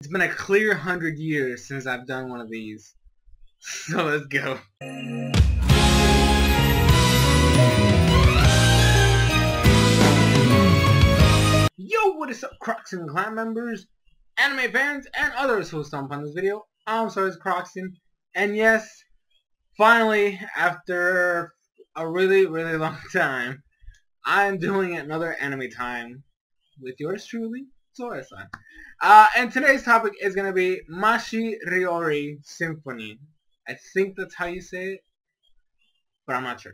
It's been a clear 100 years since I've done one of these. So let's go. Yo, what is up, Crockxen clan members, anime fans, and others who stump on this video? I'm SoresanCrockxen, and yes, finally, after a really long time, I'm doing another anime time with yours truly, Soresan. And today's topic is going to be Mashiriori Symphony. I think that's how you say it, but I'm not sure.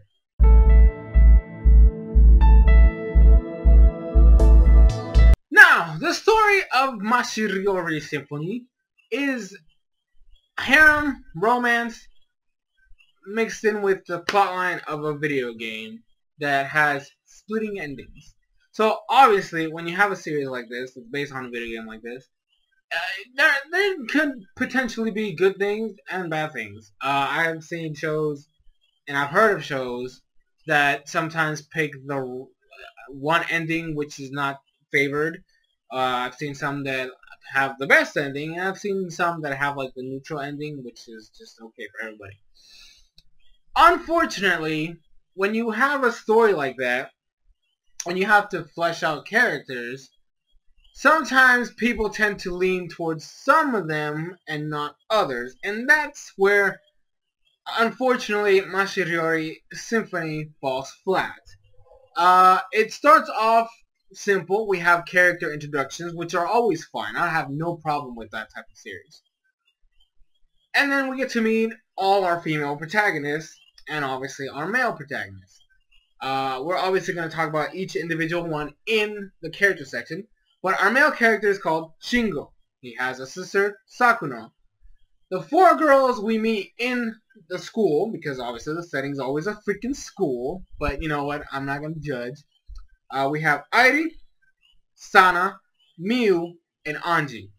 Now, the story of Mashiriori Symphony is harem, romance, mixed in with the plotline of a video game that has splitting endings. So obviously, when you have a series like this, that's based on a video game like this, there could potentially be good things and bad things. I've seen shows, and I've heard of shows, that sometimes pick the one ending which is not favored. I've seen some that have the best ending, and I've seen some that have like the neutral ending, which is just okay for everybody. Unfortunately, when you have a story like that, when you have to flesh out characters, sometimes people tend to lean towards some of them and not others. And that's where, unfortunately, Mashiriori Symphony falls flat. It starts off simple. We have character introductions, which are always fine. I have no problem with that type of series. And then we get to meet all our female protagonists, and obviously our male protagonists. We're obviously going to talk about each individual one in the character section, but our male character is called Shingo. He has a sister, Sakuno. The four girls we meet in the school, because obviously the setting's always a freaking school, but you know what, I'm not going to judge. We have Airi, Sana, Miu, and Anji.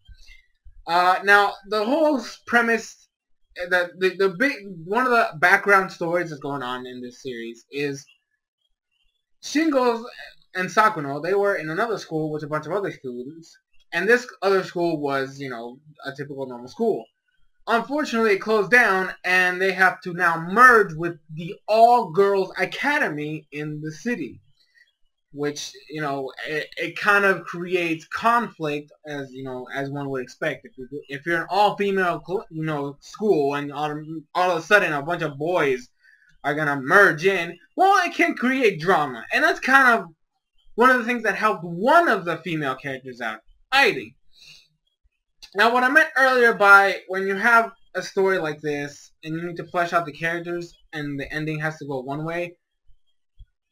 Now, the whole premise, the big one of the background stories that's going on in this series is Shingo and Sakuno. They were in another school with a bunch of other students, and this other school was, you know, a typical normal school. Unfortunately, it closed down, and they have to now merge with the all-girls academy in the city, which, you know, it kind of creates conflict, as you know, as one would expect. If you're an all-female, you know, school, and all of a sudden a bunch of boys are gonna merge in, well, it can create drama, and that's kind of one of the things that helped one of the female characters out, Airi. Now, what I meant earlier by when you have a story like this and you need to flesh out the characters and the ending has to go one way,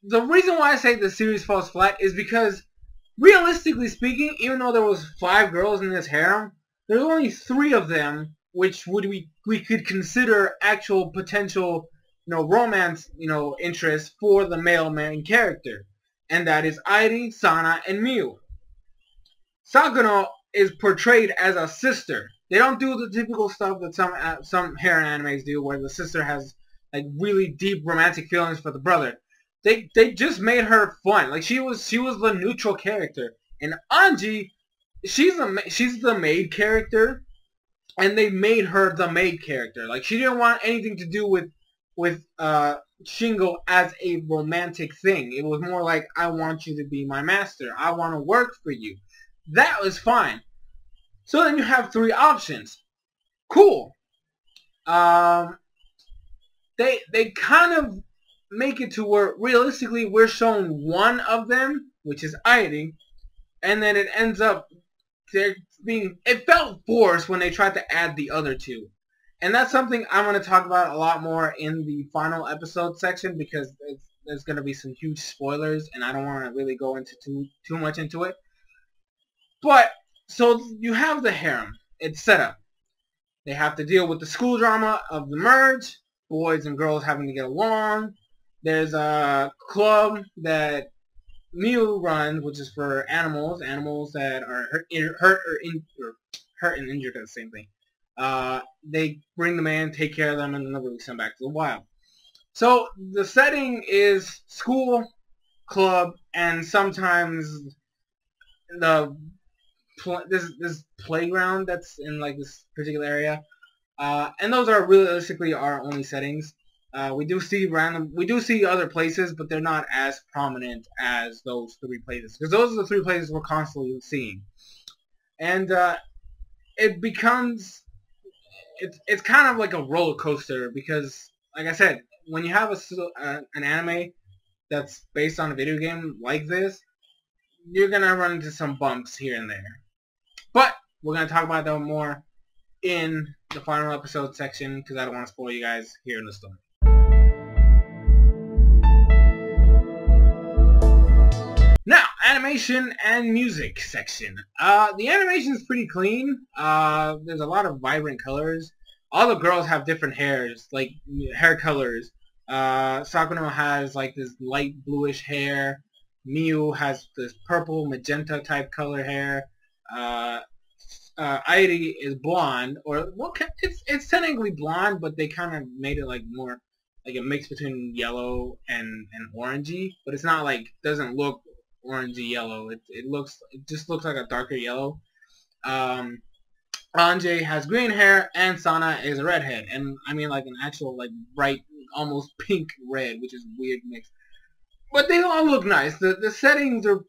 the reason why I say the series falls flat is because, realistically speaking, even though there was 5 girls in this harem, there's only 3 of them which we could consider actual potential, you know, romance, you know, interest for the male main character, and that is Airi, Sana, and Miu. Sakuno is portrayed as a sister. They don't do the typical stuff that some harem animes do, where the sister has like really deep romantic feelings for the brother. They just made her fun. Like she was the neutral character. And Anji, she's the maid character, and they made her the maid character. Like she didn't want anything to do with Shingo as a romantic thing. It was more like, I want you to be my master. I want to work for you. That was fine. So then you have 3 options. Cool. They kind of make it to where realistically we're shown one of them, which is Airi, and then it ends up it felt forced when they tried to add the other 2. And that's something I'm going to talk about a lot more in the final episode section, because there's going to be some huge spoilers, and I don't want to really go into too much into it. But, so you have the harem. It's set up. They have to deal with the school drama of the merge, boys and girls having to get along. There's a club that Miu runs, which is for animals that are hurt and injured at the same thing. They bring them in, take care of them, and then they'll release them back to the wild. So the setting is school, club, and sometimes the this playground that's in like this particular area, and those are realistically our only settings. We do see other places, but they're not as prominent as those 3 places, because those are the 3 places we're constantly seeing, and it becomes it's kind of like a roller coaster because, like I said, when you have an anime that's based on a video game like this, you're gonna run into some bumps here and there. But we're gonna talk about that more in the final episode section because I don't want to spoil you guys here in the story. Now, animation and music section. The animation is pretty clean. There's a lot of vibrant colors. All the girls have different hair colors. Sakuno has like this light bluish hair. Miu has this purple magenta type color hair. Airi is blonde, or it's technically blonde, but they kind of made it like more like a mix between yellow and orangey. But it's not like, doesn't look orangey yellow. It just looks like a darker yellow. Anjay has green hair, and Sana is a redhead, and I mean like an actual like bright, almost pink red, which is a weird mix. But they all look nice. The settings are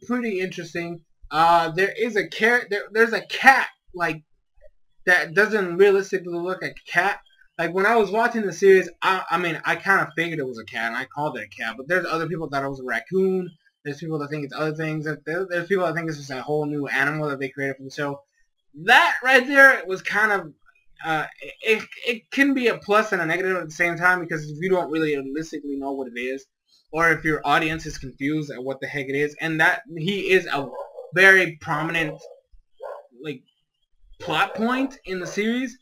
pretty interesting. There is a there's a cat like that doesn't realistically look like a cat. Like when I was watching the series, I mean I kind of figured it was a cat and I called it a cat. But there's other people that thought it was a raccoon. There's people that think it's other things. There's people that think it's just a whole new animal that they created for the show. That right there was kind of it can be a plus and a negative at the same time, because if you don't really realistically know what it is, or if your audience is confused at what the heck it is, and that he is a very prominent like plot point in the series,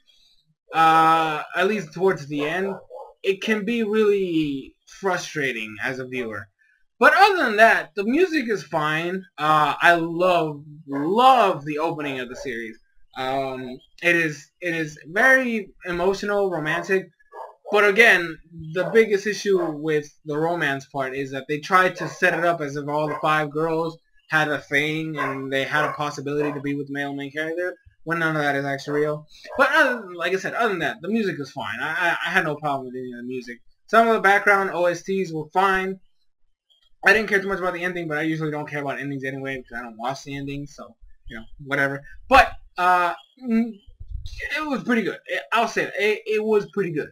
at least towards the end, it can be really frustrating as a viewer. But other than that, the music is fine. I love the opening of the series. It is very emotional, romantic. But again, the biggest issue with the romance part is that they tried to set it up as if all the 5 girls had a thing and they had a possibility to be with the male main character, when none of that is actually real. But like I said, other than that, the music is fine. I had no problem with any of the music. Some of the background OSTs were fine. I didn't care too much about the ending, but I usually don't care about endings anyway because I don't watch the endings, so, you know, whatever. But it was pretty good. I'll say it. It was pretty good.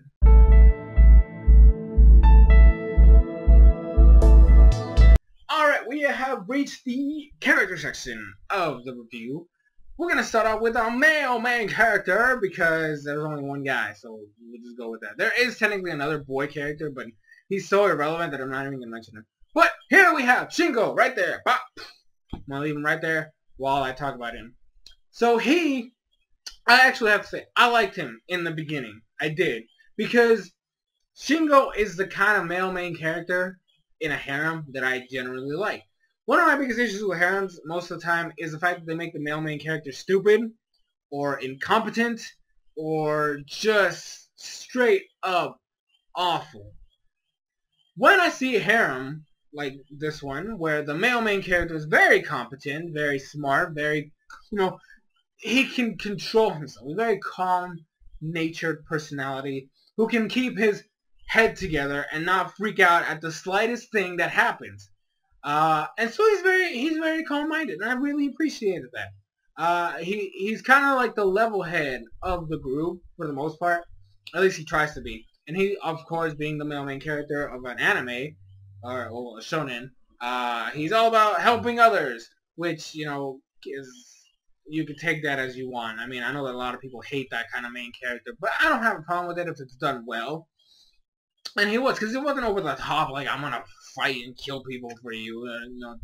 Alright, we have reached the character section of the review. We're going to start off with our male main character because there's only one guy, so we'll just go with that. There is technically another boy character, but he's so irrelevant that I'm not even going to mention him. But here we have Shingo right there. Bop. I'm going to leave him right there while I talk about him. So I actually have to say, I liked him in the beginning. I did. Because Shingo is the kind of male main character in a harem that I generally like. One of my biggest issues with harems most of the time is the fact that they make the male main character stupid or incompetent or just straight up awful. When I see a harem like this one, where the male main character is very competent, very smart, very, you know, he can control himself, a very calm-natured personality who can keep his head together and not freak out at the slightest thing that happens. And so he's very calm-minded, and I really appreciated that. He's kind of like the level head of the group for the most part. At least he tries to be. And he, of course, being the male main character of an anime or a shonen, he's all about helping others, which, you know, you could take that as you want. I mean, I know that a lot of people hate that kind of main character, but I don't have a problem with it if it's done well. And he was, because it wasn't over the top, like, I'm gonna fight and kill people for you, you know,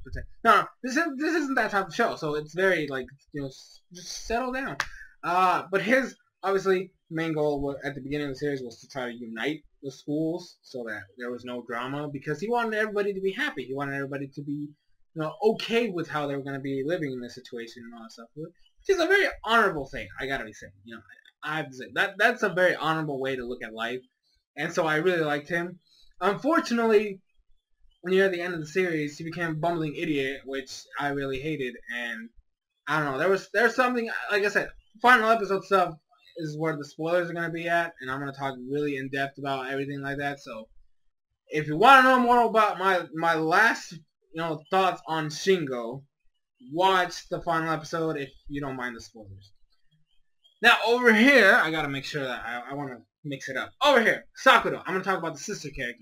no, this isn't that type of show, so it's very, like, you know, just settle down. But his, obviously, main goal at the beginning of the series was to try to unite the schools so that there was no drama, because he wanted everybody to be happy. He wanted everybody to be, you know, okay with how they were going to be living in this situation and all that stuff, which is a very honorable thing, I gotta be saying. You know, I have to say, that's a very honorable way to look at life. And so I really liked him. Unfortunately, near the end of the series, he became a bumbling idiot, which I really hated. And I don't know. There's something, like I said, final episode stuff is where the spoilers are gonna be at, and I'm gonna talk really in depth about everything like that. So if you want to know more about my last thoughts on Shingo, watch the final episode if you don't mind the spoilers. Now over here, I gotta make sure that I want to mix it up. Over here, Sakura. I'm gonna talk about the sister character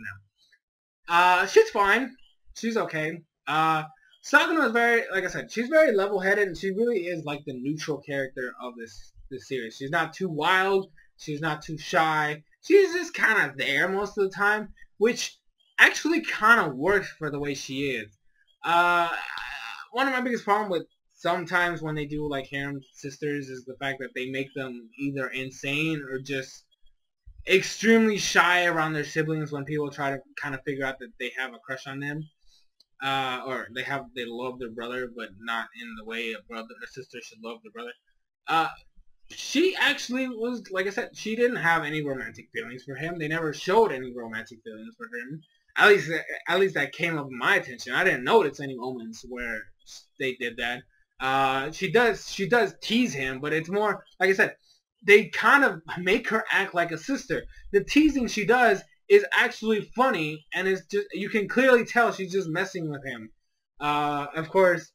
now. She's fine. She's okay. Sakura is very, like I said, she's very level-headed, and she really is like the neutral character of this series. She's not too wild. She's not too shy. She's just kind of there most of the time, which actually kind of works for the way she is. One of my biggest problems with sometimes when they do like harem sisters is the fact that they make them either insane or just extremely shy around their siblings when people try to kind of figure out that they have a crush on them. Or they love their brother, but not in the way a brother or sister should love their brother. She actually was, like I said, she didn't have any romantic feelings for him. They never showed any romantic feelings for him. At least that came up in my attention. I didn't notice any moments where they did that. She does tease him, but it's more, like I said, they kind of make her act like a sister. The teasing she does is actually funny, and it's just, you can clearly tell she's just messing with him. Of course,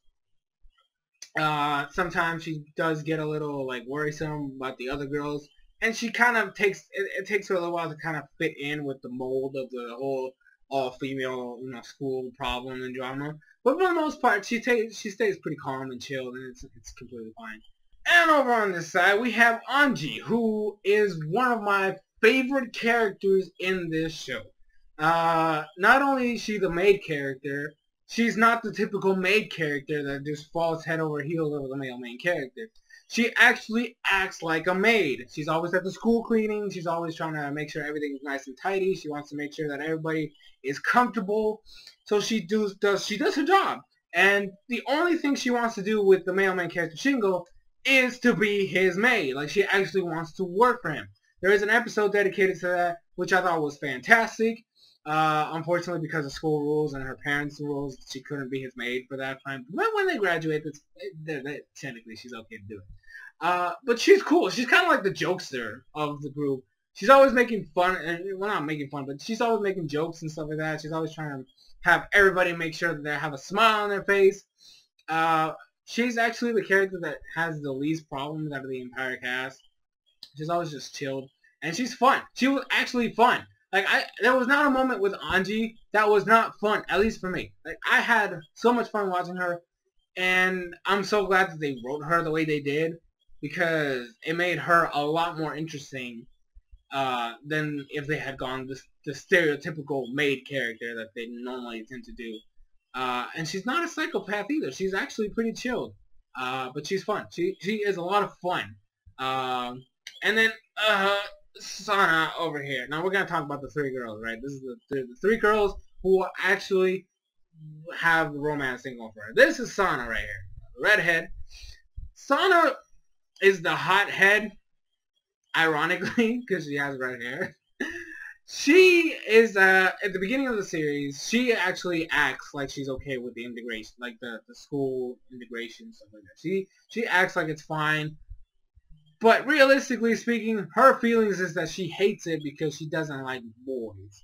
sometimes she does get a little like worrisome about the other girls, and she kind of it takes her a little while to kind of fit in with the mold of the whole all-female school problem and drama. But for the most part, she stays pretty calm and chilled, and it's completely fine. And over on this side, we have Anji, who is one of my favorite characters in this show. Not only is she the maid character, she's not the typical maid character that just falls head over heels over the male main character. She actually acts like a maid. She's always at the school cleaning. She's always trying to make sure everything's nice and tidy. She wants to make sure that everybody is comfortable. So she does her job. And the only thing she wants to do with the male main character Shingo is to be his maid. Like, she actually wants to work for him. There is an episode dedicated to that, which I thought was fantastic. Unfortunately, because of school rules and her parents' rules, she couldn't be his maid for that time. But when they graduate, technically she's okay to do it. But she's cool. She's kind of like the jokester of the group. She's always making fun, well, not making fun, but she's always making jokes and stuff like that. She's always trying to have everybody make sure that they have a smile on their face. She's actually the character that has the least problems out of the entire cast. She's always just chilled, and she's fun. She was actually fun. Like, there was not a moment with Anji that was not fun, at least for me. Like, I had so much fun watching her, and I'm so glad that they wrote her the way they did, because it made her a lot more interesting than if they had gone the stereotypical maid character that they normally tend to do. And she's not a psychopath either. She's actually pretty chilled, but she's fun. She is a lot of fun. And then Sana over here. Now we're gonna talk about the three girls, right? This is the three girls who actually have romance thing going for her. This is Sana right here, the redhead. Sana is the hothead, ironically, because she has red hair. She is, at the beginning of the series, she actually acts like she's okay with the integration, like the school integration, stuff like that. She acts like it's fine. But realistically speaking, her feelings is that she hates it because she doesn't like boys.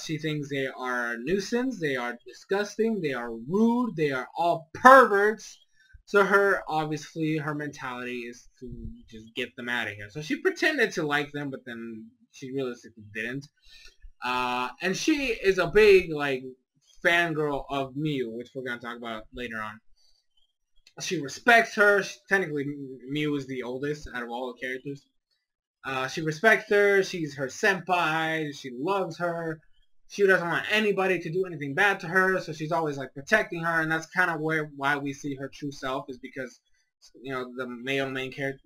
She thinks they are a nuisance, they are disgusting, they are rude, they are all perverts. So obviously, her mentality is to just get them out of here. So she pretended to like them, but then she realistically didn't. And she is a big, like, fangirl of Miu, which we're going to talk about later on. She respects her. Technically, Miu is the oldest out of all the characters. She respects her. She's her senpai. She loves her. She doesn't want anybody to do anything bad to her, so she's always like protecting her, and that's kind of why we see her true self, is because, the male main character,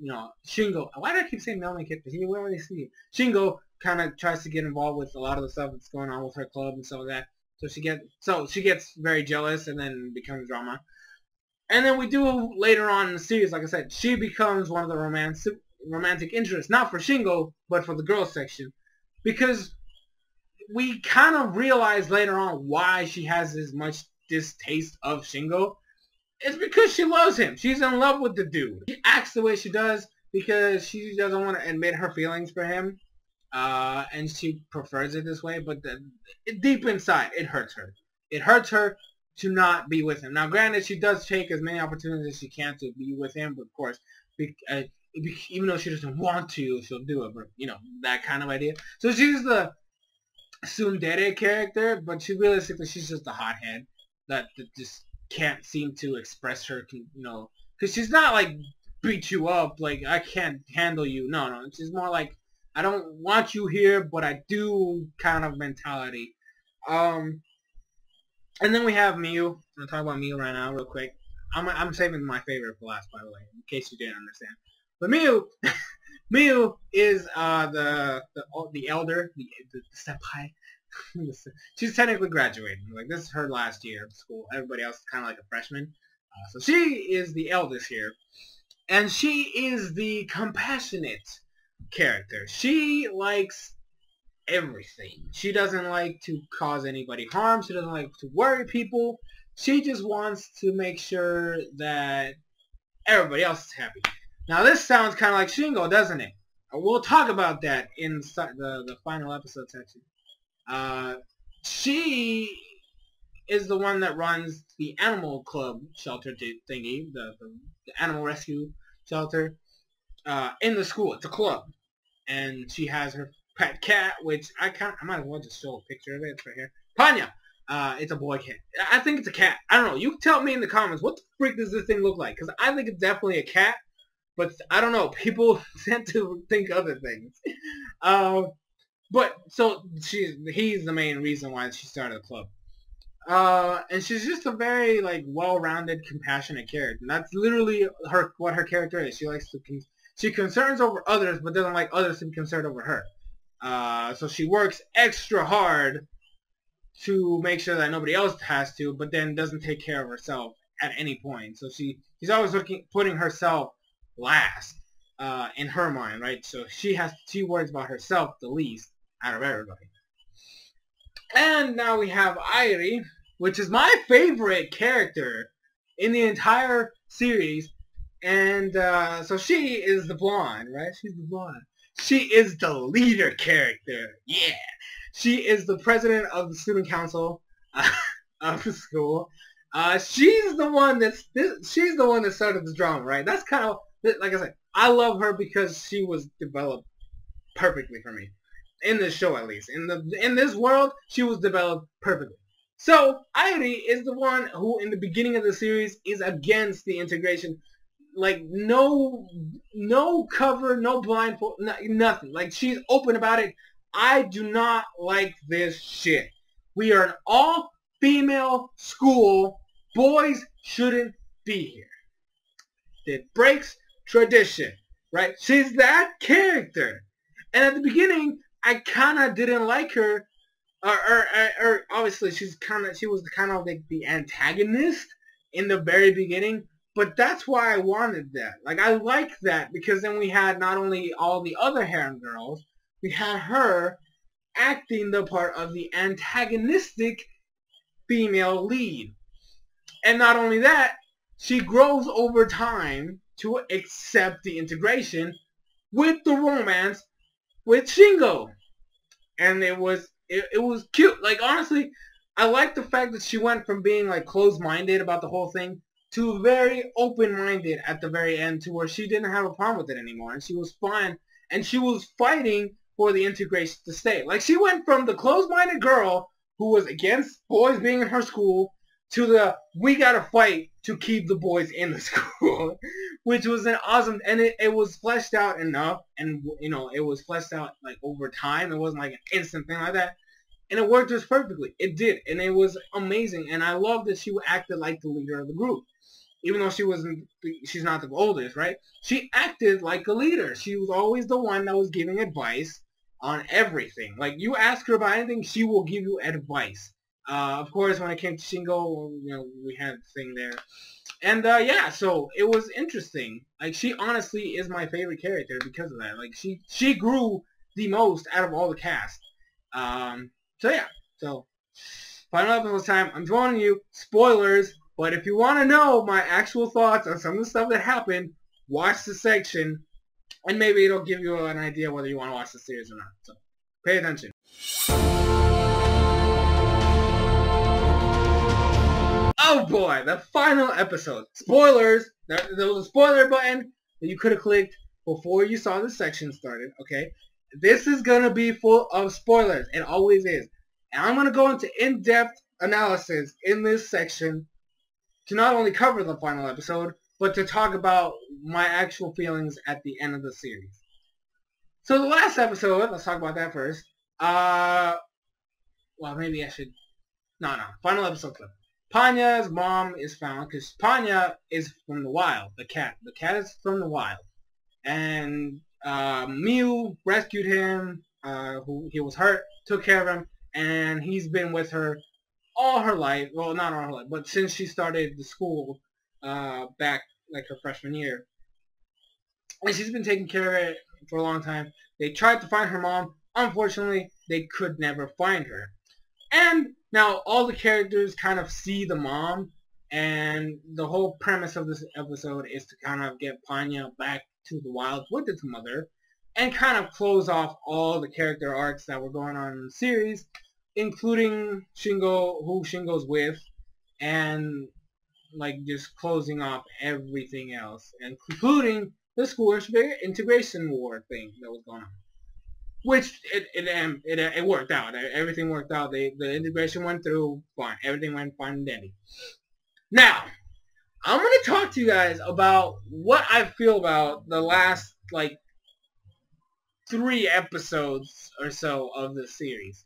Shingo. Why do I keep saying male main character? We already see it. Shingo kind of tries to get involved with a lot of the stuff that's going on with her club and stuff like that. So she gets very jealous and then becomes drama. And then we do later on in the series, like I said, she becomes one of the romantic interests, not for Shingo, but for the girls section, because we kind of realize later on why she has as much distaste of Shingo. It's because she loves him. She's in love with the dude. She acts the way she does because she doesn't want to admit her feelings for him. And she prefers it this way, but deep inside, it hurts her. It hurts her to not be with him. Now, granted, she does take as many opportunities as she can to be with him, but of course, even though she doesn't want to, she'll do it. But, you know, that kind of idea. So she's the tsundere character, but she's just a hothead that just can't seem to express her, you know, because she's not like beat you up, like I can't handle you. No, she's more like I don't want you here, but I do kind of mentality. And then we have Miu. I'm gonna talk about Miu right now, real quick. I'm saving my favorite for last, by the way, in case you didn't understand. But Miu, Miu is the elder, the senpai. She's technically graduating. Like, this is her last year of school. Everybody else is kind of like a freshman. So she is the eldest here. And she is the compassionate character. She likes everything. She doesn't like to cause anybody harm. She doesn't like to worry people. She just wants to make sure that everybody else is happy. Now, this sounds kind of like Shingo, doesn't it? We'll talk about that in the final episode section. She is the one that runs the animal club shelter thingy, the animal rescue shelter, in the school. It's a club. And she has her pet cat, which I might as well just show a picture of it. It's right here. Panya! It's a boy cat. I think it's a cat. I don't know. You tell me in the comments, what the freak does this thing look like? Because I think it's definitely a cat. But I don't know. People tend to think other things. But so he's the main reason why she started the club. And she's just a very like well-rounded, compassionate character. And that's literally what her character is. She likes to she concerns over others, but doesn't like others to be concerned over her. So she works extra hard to make sure that nobody else has to, but then doesn't take care of herself at any point. So she's always putting herself last in her mind, right? So she worries about herself the least out of everybody. And now we have Airi, which is my favorite character in the entire series. And so she is the blonde, right? She's the blonde. She is the leader character. Yeah. She is the president of the student council of the school. She's the one that started the drama, right? That's kind of, like I said, I love her because she was developed perfectly for me. In this show, at least. In this world, she was developed perfectly. So, Airi is the one who, in the beginning of the series, is against the integration. Like, no cover, no blindfold, nothing. Like, she's open about it. I do not like this shit. We are an all-female school. Boys shouldn't be here. It breaks tradition, right? She's that character. And at the beginning, I kind of didn't like her, or obviously she was kind of like the antagonist in the very beginning, but that's why I wanted that. Like, I liked that because then we had not only all the other harem girls, we had her acting the part of the antagonistic female lead. And not only that, she grows over time to accept the integration with the romance with Shingo. And it was cute. Like, honestly, I like the fact that she went from being like closed-minded about the whole thing to very open-minded at the very end, to where she didn't have a problem with it anymore, and she was fine, and she was fighting for the integration to stay. Like, she went from the closed-minded girl who was against boys being in her school to the we gotta fight to keep the boys in the school, which was an awesome, and it was fleshed out enough, and you know, it was fleshed out like over time. It wasn't like an instant thing like that, and it worked just perfectly. It did, and it was amazing, and I love that she acted like the leader of the group, even though she's not the oldest, right? She acted like a leader. She was always the one that was giving advice on everything. Like, you ask her about anything, she will give you advice. Of course, when it came to Shingo, you know, we had the thing there. And, yeah, so it was interesting. Like, she honestly is my favorite character because of that. Like, she grew the most out of all the cast. So, yeah. So, final episode time. I'm warning you, spoilers But if you want to know my actual thoughts on some of the stuff that happened, watch the section, and maybe it'll give you an idea whether you want to watch the series or not. So, pay attention. Oh boy, the final episode. Spoilers! There was a spoiler button that you could have clicked before you saw the section started, okay? This is going to be full of spoilers. It always is. And I'm going to go into in-depth analysis in this section to not only cover the final episode, but to talk about my actual feelings at the end of the series. So the last episode, let's talk about that first. Well, maybe I should... No. Final episode clip. Panya's mom is found, because Panya is from the wild, the cat. The cat is from the wild. And Mew rescued him, he was hurt, took care of him, and he's been with her all her life. Well, not all her life, but since she started the school back, like, her freshman year. And she's been taking care of it for a long time. They tried to find her mom. Unfortunately, they could never find her. And now all the characters kind of see the mom, and the whole premise of this episode is to kind of get Panya back to the wild with its mother, and kind of close off all the character arcs that were going on in the series, including Shingo, who Shingo's with, and like just closing off everything else, including the school integration war thing that was going on. Which it worked out. Everything worked out. The integration went through fine. Everything went fine and dandy. Now, I'm going to talk to you guys about what I feel about the last, like, 3 episodes or so of this series.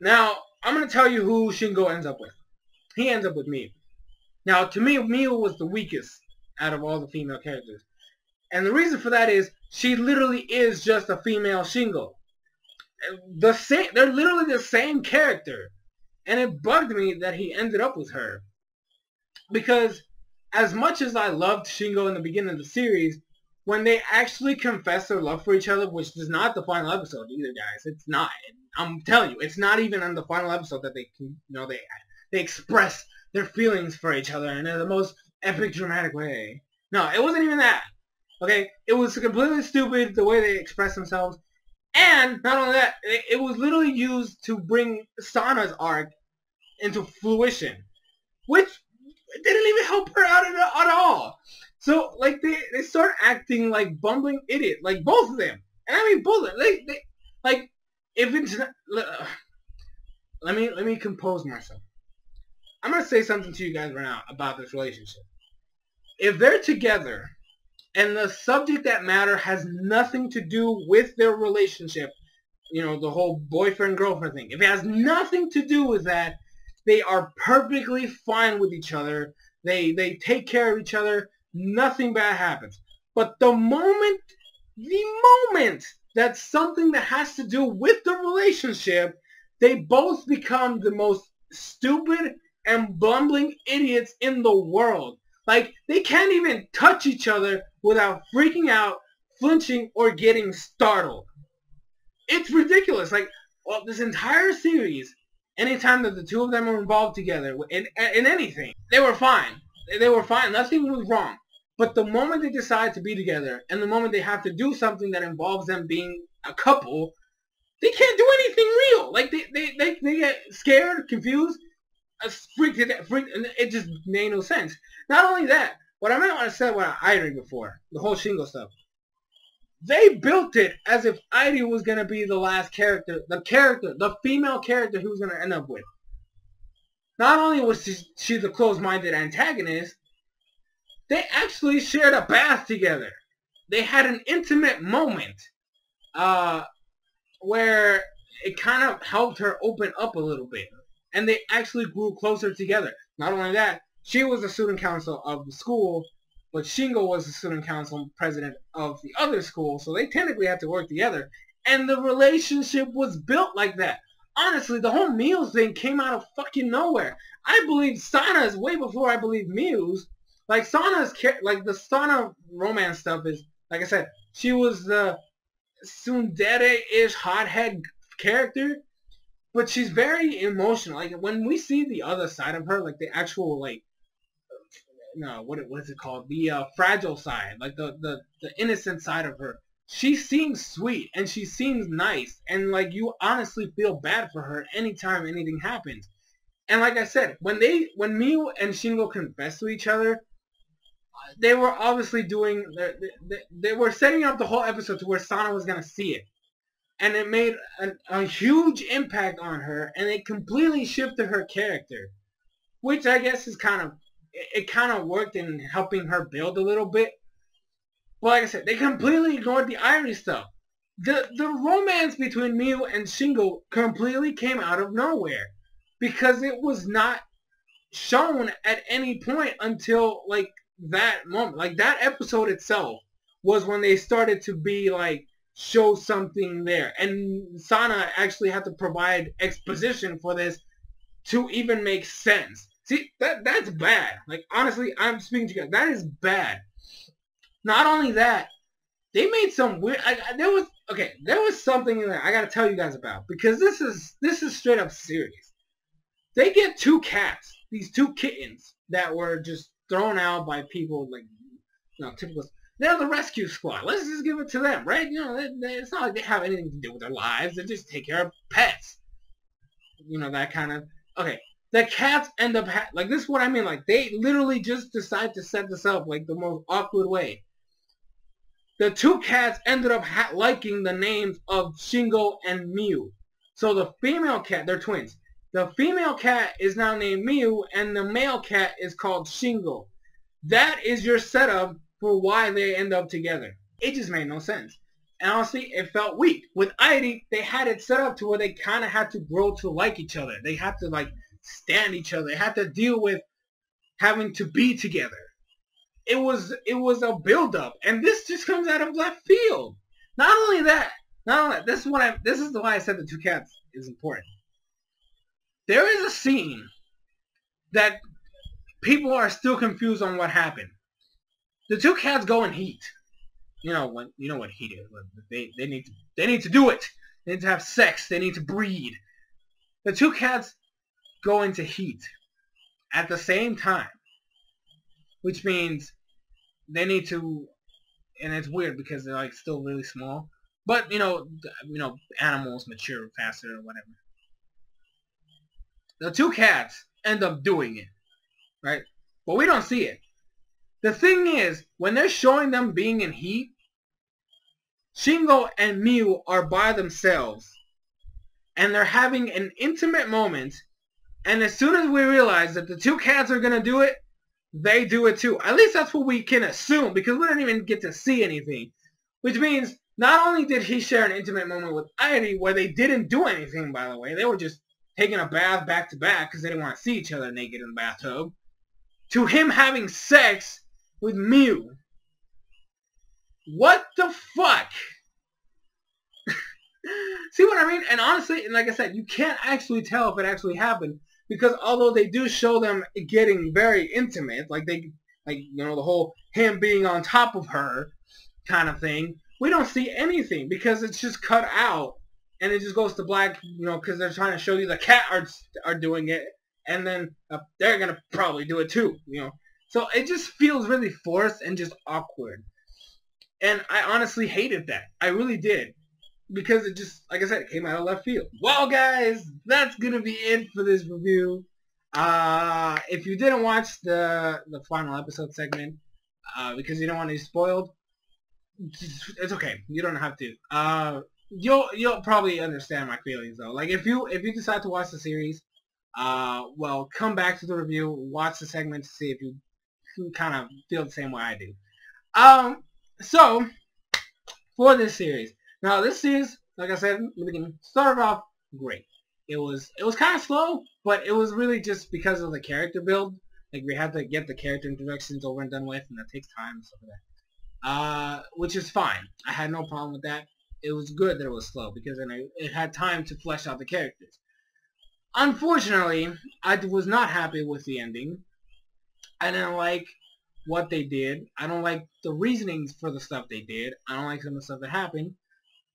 Now, I'm going to tell you who Shingo ends up with. He ends up with Mew. Now, to me, Mew was the weakest out of all the female characters. And the reason for that is, she literally is just a female Shingo. They're literally the same character. And it bugged me that he ended up with her. Because as much as I loved Shingo in the beginning of the series, when they actually confess their love for each other, which is not the final episode either, guys. It's not. I'm telling you, it's not even on the final episode that they can, they express their feelings for each other in the most epic, dramatic way. No, it wasn't even that. Okay, it was completely stupid the way they expressed themselves, and not only that, it was literally used to bring Sana's arc into fruition, which didn't even help her out at all. So, like, they start acting like bumbling idiot, like both of them, and I mean both of them. They like, if it's not, let me compose myself. I'm gonna say something to you guys right now about this relationship. If they're together, and the subject that matter has nothing to do with their relationship, the whole boyfriend-girlfriend thing. If it has nothing to do with that, they are perfectly fine with each other. They take care of each other. Nothing bad happens. But the moment that something that has to do with the relationship, they both become the most stupid and bumbling idiots in the world. Like, they can't even touch each other without freaking out, flinching, or getting startled. It's ridiculous. Like, well, this entire series, anytime that the two of them were involved together in anything, they were fine. They were fine. Nothing was wrong. But the moment they decide to be together, and the moment they have to do something that involves them being a couple, they can't do anything real. Like, they get scared, confused, freaked, and it just made no sense. Not only that, what I meant when I said about Irie before, the whole Shingo stuff, they built it as if Irie was going to be the last character, the female character he was going to end up with. Not only was she the closed-minded antagonist, they actually shared a bath together. They had an intimate moment where it kind of helped her open up a little bit. And they actually grew closer together. Not only that, she was the student council of the school, but Shingo was the student council president of the other school, so they technically had to work together. And the relationship was built like that. Honestly, the whole Mew's thing came out of fucking nowhere. I believe Sana's way before I believe Mew's. Like, the Sana romance stuff is, like I said, she was the tsundere-ish hothead character. but she's very emotional. Like when we see the other side of her, like the actual like no, what is it called? The fragile side, like the innocent side of her. She seems sweet and she seems nice, and like you honestly feel bad for her anytime anything happens. And like I said, when Miu and Shingo confessed to each other, they were obviously doing they were setting up the whole episode to where Sana was gonna see it, and it made a huge impact on her, and it completely shifted her character, which I guess is it kind of worked in helping her build a little bit. But like I said, they completely ignored the irony stuff. The romance between Miu and Shingo completely came out of nowhere because it was not shown at any point until like that moment. Like that episode itself was when they started to be like show something there, and Sana actually had to provide exposition for this to even make sense. See, that's bad. Like honestly, I'm speaking to you guys. That is bad. Not only that, they made some weird. There was something in there I gotta tell you guys about, because this is straight up serious. They get two cats, these two kittens that were just thrown out by people like, typical. They're the rescue squad. Let's just give it to them, right? It's not like they have anything to do with their lives. They just take care of pets. That kind of. Okay, the cats end up like this is what I mean. Like they literally just decide to set this up like the most awkward way. The two cats ended up liking the names of Shingo and Miu. So the female cat, they're twins. The female cat is now named Miu, and the male cat is called Shingo. That is your setup for why they end up together. It just made no sense. And honestly, it felt weak. With Airi, they had it set up to where they kind of had to grow to like each other. They had to like stand each other. They had to deal with having to be together. It was a build-up, and this just comes out of left field. Not only that, this is why I said the two cats is important. There is a scene that people are still confused on what happened. The two cats go in heat. You know what heat is. They need to do it. They need to have sex. They need to breed. The two cats go into heat at the same time, which means they need to, and it's weird because they're like still really small, but animals mature faster or whatever. The two cats end up doing it, right? But we don't see it. The thing is, when they're showing them being in heat, Shingo and Miu are by themselves, and they're having an intimate moment, and as soon as we realize that the two cats are going to do it, they do it too. At least that's what we can assume, because we don't even get to see anything. Which means, not only did he share an intimate moment with Airi, where they didn't do anything, by the way, they were just taking a bath back to back because they didn't want to see each other naked in the bathtub, to him having sex with Miu. What the fuck? See what I mean? And honestly, and like I said, you can't actually tell if it actually happened, because although they do show them getting very intimate, the whole him being on top of her kind of thing, we don't see anything because it's just cut out and it just goes to black, because they're trying to show you the cat are doing it, and then they're gonna probably do it too, So it just feels really forced and just awkward. And I honestly hated that. I really did. Because it just, like I said, it came out of left field. Well, guys, that's going to be it for this review. If you didn't watch the final episode segment, because you don't want to be spoiled, it's okay. You don't have to. You'll probably understand my feelings, though. Like, if you decide to watch the series, well, come back to the review, watch the segment to see if you kind of feel the same way I do. So, for this series. Now, this series, like I said in the beginning, started off great. It was kind of slow, but it was really just because of the character build. Like, we had to get the character introductions over and done with, and that takes time and stuff like that. Which is fine. I had no problem with that. It was good that it was slow, because then it had time to flesh out the characters. Unfortunately, I was not happy with the ending. I didn't like what they did. I don't like the reasonings for the stuff they did. I don't like some of the stuff that happened.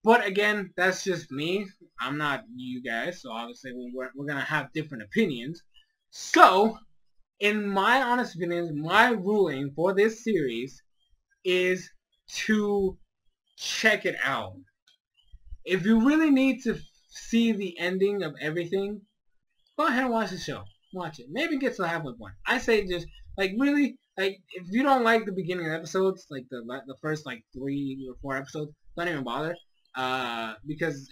But again, that's just me. I'm not you guys, so obviously we're gonna have different opinions. So, in my honest opinion, my ruling for this series is to check it out. If you really need to see the ending of everything, go ahead and watch the show. Watch it. Maybe get to the halfway point. I say just, like, really, like, if you don't like the beginning of episodes, like the first, like, 3 or 4 episodes, don't even bother. Because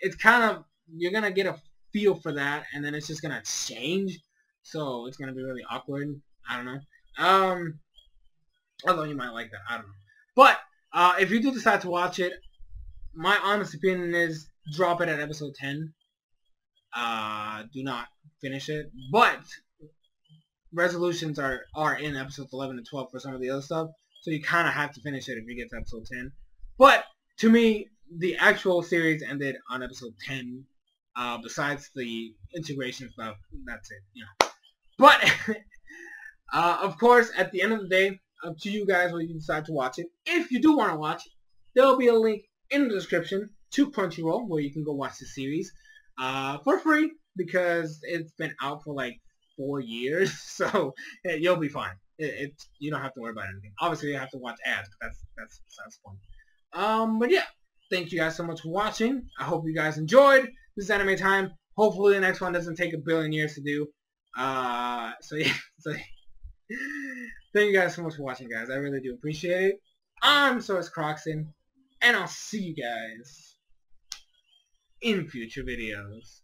it's kind of, you're going to get a feel for that, and then it's just going to change. So it's going to be really awkward. I don't know. Although you might like that. I don't know. But, if you do decide to watch it, my honest opinion is drop it at episode 10. Do not finish it. But resolutions are in episodes 11 and 12 for some of the other stuff. So you kind of have to finish it if you get to episode 10. But to me, the actual series ended on episode 10. Besides the integration stuff, that's it. You know. But of course, at the end of the day, up to you guys when you decide to watch it. If you do want to watch it, there will be a link in the description to Crunchyroll where you can go watch the series for free because it's been out for like 4 years, so you'll be fine. You don't have to worry about anything. Obviously, you have to watch ads, but that's besides the point. But yeah, thank you guys so much for watching. I hope you guys enjoyed this anime time. Hopefully, the next one doesn't take a billion years to do. So yeah, thank you guys so much for watching, guys. I really do appreciate it. I'm SoresanCrockxen, and I'll see you guys in future videos.